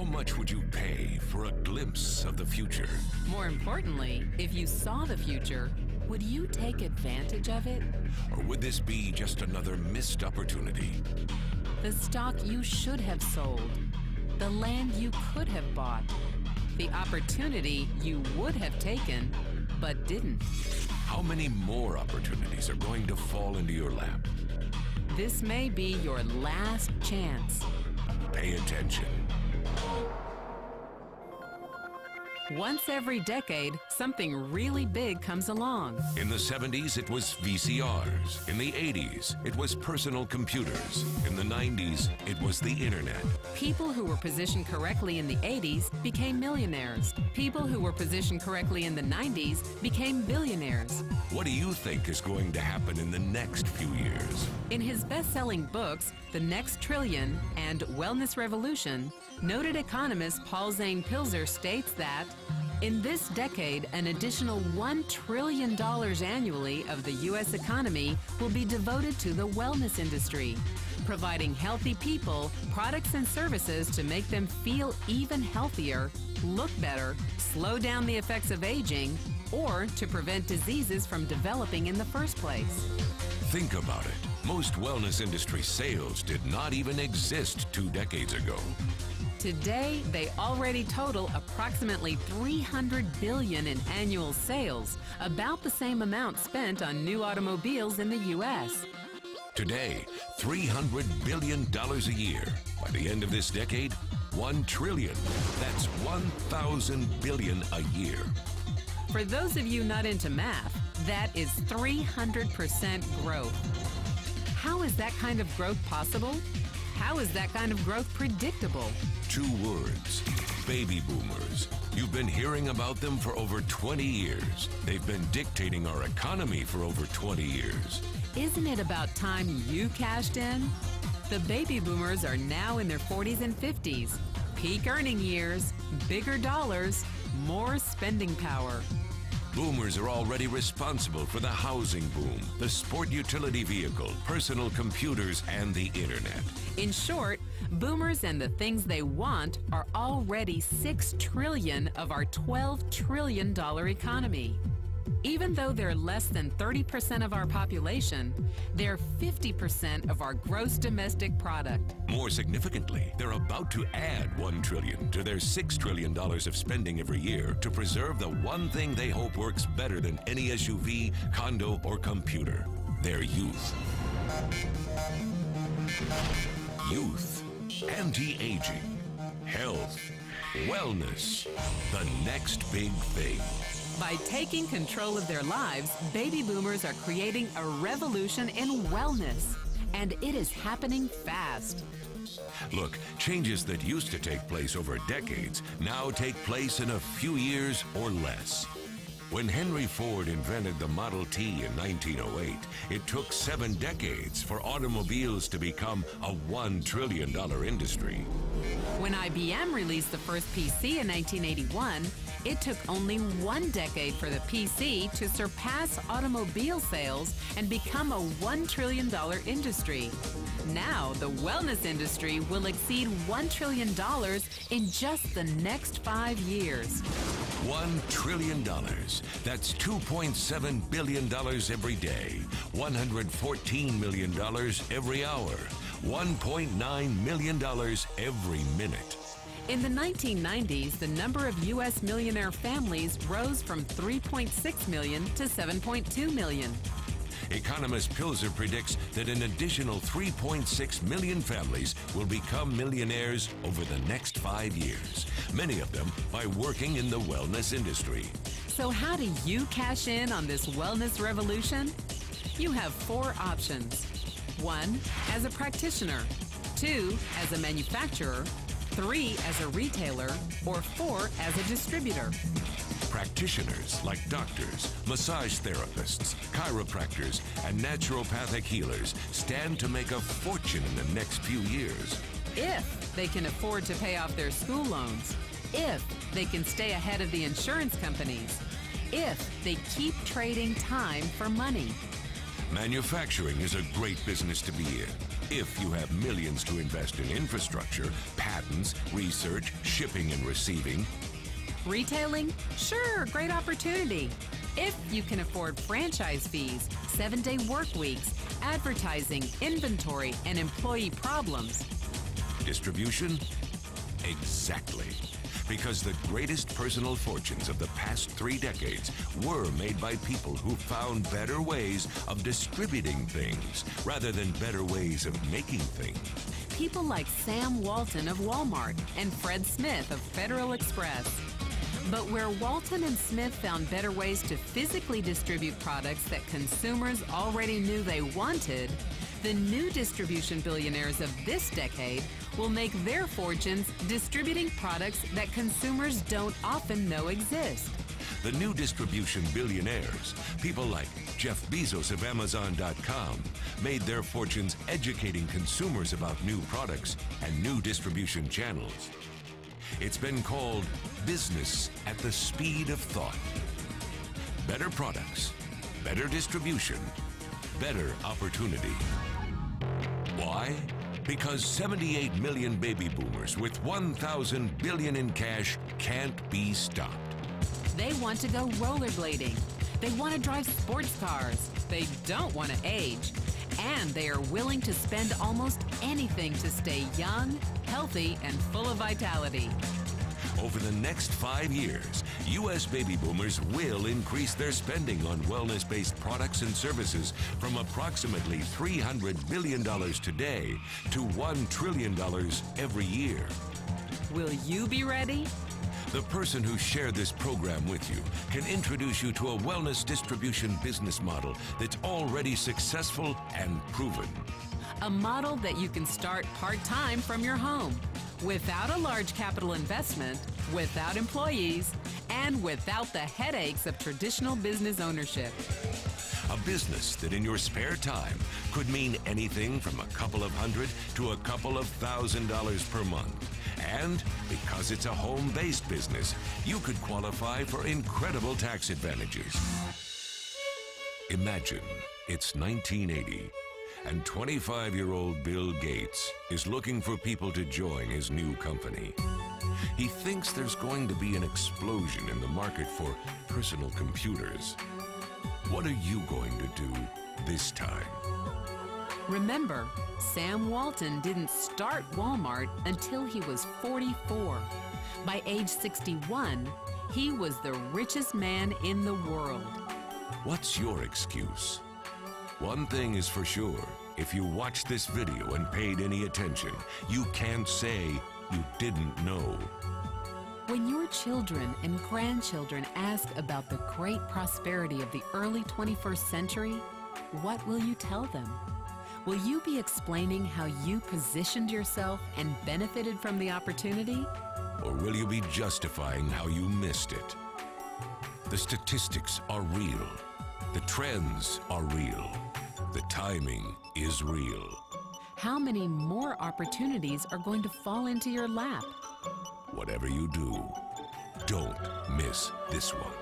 How much would you pay for a glimpse of the future? More importantly, if you saw the future, would you take advantage of it? Or would this be just another missed opportunity? The stock you should have sold, the land you could have bought, the opportunity you would have taken, but didn't. How many more opportunities are going to fall into your lap? This may be your last chance. Pay attention. Once every decade, something really big comes along. In the 70s, it was VCRs. In the 80s, it was personal computers. In the 90s, it was the internet. People who were positioned correctly in the 80s became millionaires. People who were positioned correctly in the 90s became billionaires. What do you think is going to happen in the next few years? In his best-selling books, The Next Trillion and Wellness Revolution, noted economist Paul Zane Pilzer states that in this decade, an additional $1 trillion annually of the U.S. economy will be devoted to the wellness industry, providing healthy people products and services to make them feel even healthier, look better, slow down the effects of aging, or to prevent diseases from developing in the first place. Think about it. Most wellness industry sales did not even exist 2 decades ago. Today, they already total approximately $300 billion in annual sales, about the same amount spent on new automobiles in the U.S. Today, $300 billion a year. By the end of this decade, $1 trillion. That's 1,000 billion a year. For those of you not into math, that is 300% growth. How is that kind of growth possible? How is that kind of growth predictable? 2 words, baby boomers. You've been hearing about them for over 20 years. They've been dictating our economy for over 20 years. Isn't it about time you cashed in? The baby boomers are now in their 40s and 50s. Peak earning years, bigger dollars, more spending power. Boomers are already responsible for the housing boom, the sport utility vehicle, personal computers, and the internet. In short, boomers and the things they want are already $6 trillion of our $12 trillion economy. Even though they're less than 30% of our population, they're 50% of our gross domestic product. More significantly, they're about to add $1 trillion to their $6 trillion of spending every year to preserve the one thing they hope works better than any SUV, condo, or computer: their youth. Youth, anti-aging, health, wellness, the next big thing. By taking control of their lives, baby boomers are creating a revolution in wellness, and it is happening fast. Look, changes that used to take place over decades now take place in a few years or less. When Henry Ford invented the Model T in 1908, it took 7 decades for automobiles to become a $1 trillion industry. When IBM released the first PC in 1981, it took only 1 decade for the PC to surpass automobile sales and become a $1 trillion industry. Now, the wellness industry will exceed $1 trillion in just the next 5 years. $1 trillion. That's $2.7 billion every day, $114 million every hour, $1.9 million every minute. In the 1990s, the number of U.S. millionaire families rose from 3.6 million to 7.2 million. Economist Pilzer predicts that an additional 3.6 million families will become millionaires over the next 5 years, many of them by working in the wellness industry. So how do you cash in on this wellness revolution? You have 4 options. 1, as a practitioner. 2, as a manufacturer. 3, as a retailer. Or 4, as a distributor. Practitioners like doctors, massage therapists, chiropractors, and naturopathic healers stand to make a fortune in the next few years. If they can afford to pay off their school loans. If they can stay ahead of the insurance companies. If they keep trading time for money. Manufacturing is a great business to be in if you have millions to invest in infrastructure, patents, research, shipping and receiving. Retailing? Sure, great opportunity. If you can afford franchise fees, 7-day work weeks, advertising, inventory, and employee problems. Distribution? Exactly. Because the greatest personal fortunes of the past 3 decades were made by people who found better ways of distributing things rather than better ways of making things. People like Sam Walton of Walmart and Fred Smith of Federal Express. But where Walton and Smith found better ways to physically distribute products that consumers already knew they wanted, the new distribution billionaires of this decade will make their fortunes distributing products that consumers don't often know exist. The new distribution billionaires, people like Jeff Bezos of Amazon.com, made their fortunes educating consumers about new products and new distribution channels. It's been called business at the speed of thought. Better products, better distribution, better opportunity. Why? Because 78 million baby boomers with 1,000 billion in cash can't be stopped. They want to go rollerblading. They want to drive sports cars. They don't want to age. And they are willing to spend almost anything to stay young, healthy, and full of vitality. Over the next 5 years, U.S. baby boomers will increase their spending on wellness-based products and services from approximately $300 billion today to $1 trillion every year. Will you be ready? The person who shared this program with you can introduce you to a wellness distribution business model that's already successful and proven. A model that you can start part-time from your home, without a large capital investment, without employees, and without the headaches of traditional business ownership. A business that in your spare time could mean anything from a couple of hundred to a couple of $1,000s per month. And because it's a home-based business, you could qualify for incredible tax advantages. Imagine it's 1980. And 25-year-old Bill Gates is looking for people to join his new company. He thinks there's going to be an explosion in the market for personal computers. What are you going to do this time? Remember, Sam Walton didn't start Walmart until he was 44. By age 61, he was the richest man in the world. What's your excuse? One thing is for sure, if you watched this video and paid any attention, you can't say you didn't know. When your children and grandchildren ask about the great prosperity of the early 21st century, what will you tell them? Will you be explaining how you positioned yourself and benefited from the opportunity? Or will you be justifying how you missed it? The statistics are real. The trends are real. The timing is real. How many more opportunities are going to fall into your lap? Whatever you do, don't miss this one.